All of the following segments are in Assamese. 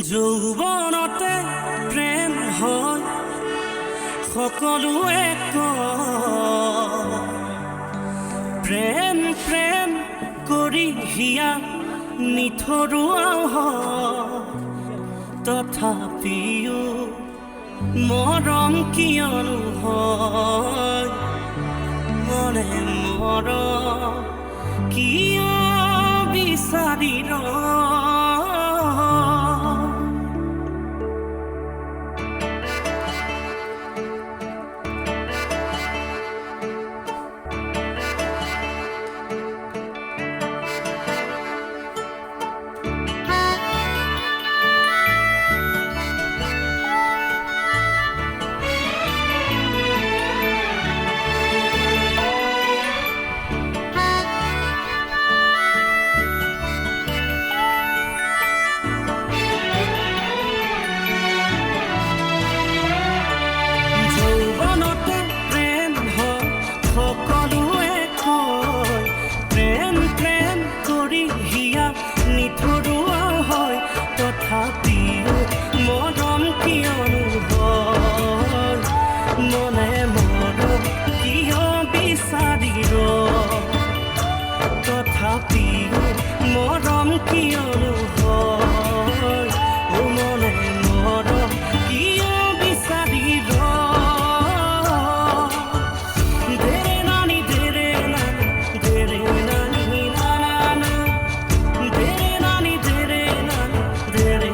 যৌৱনতে প্ৰেম হয় সকলোৱে কয়, প্ৰেম প্ৰেম কৰি হিয়া নিথৰুৱাও হয়, তথাপিও মৰম কিয়নো হয়, মনে মৰম কিয় বিচাৰি তথাপিও মৰম কিয়নো হয়, মনে মৰম কিয় বিচাৰি তথাপিও মৰম কিয়নো হয়, মনে মৰম কিয় বিচাৰি ধেৰে নানি ধেৰে নানি ধেৰে নানি নানা ধেৰে নানি ধেৰে নানি ধেৰে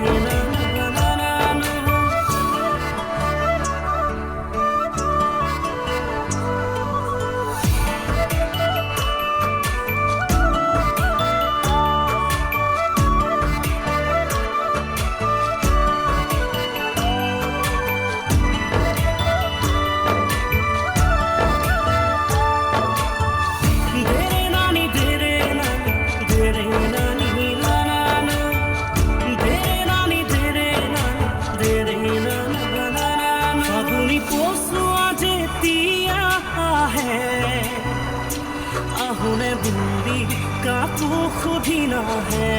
আহুনে বুঢ়ী কাকো সুধি নাহে,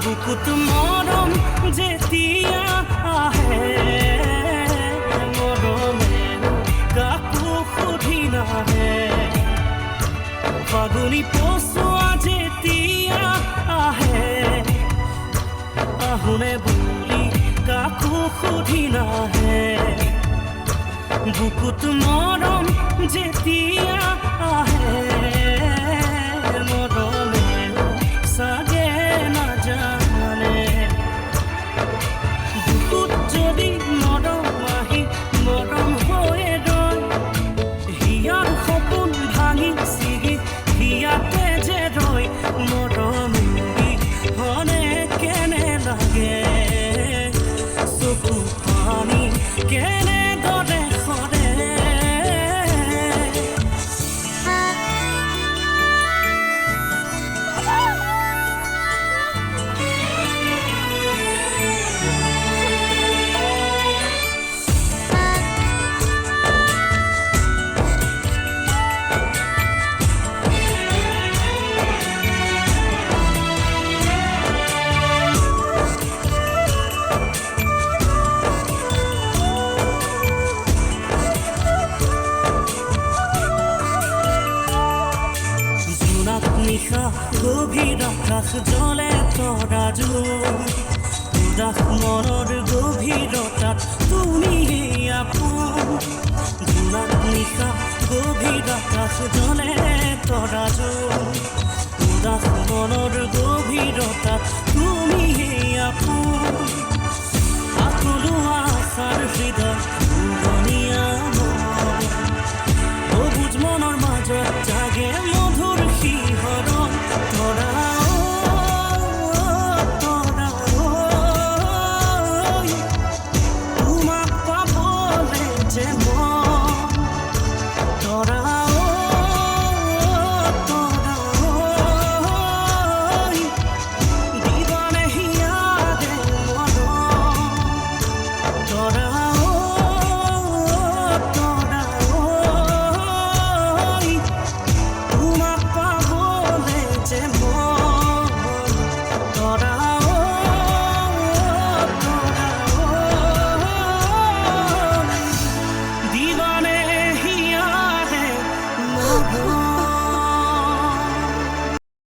বুকুত মৰম যেতিয়া আহে, মৰমে কাকো সুধি নাহে, ফাগুনী পচোৱা যেতিয়া আহে, আহুনে বুঢ়ী কাকো সুধি নাহে, বুকুত মৰম যেতিয়া আহে, মৰমে চাগে নাজানে, বুকুত যদি মৰম আহি মৰম হৈয়ে ৰয়, হিয়াৰ সপোন ভাঙি ছিগি হিয়াতে যে ৰয়, মৰম হনে কেনে লাগে, চকু পানী কেনে দৰে নিশা গভীৰ আকাশ জলে তৰাজু, উদাস মনৰ গভীৰতাত তুমি আপোন, জোনাক নিশা গভীৰ আকাশ জলে তৰাজু,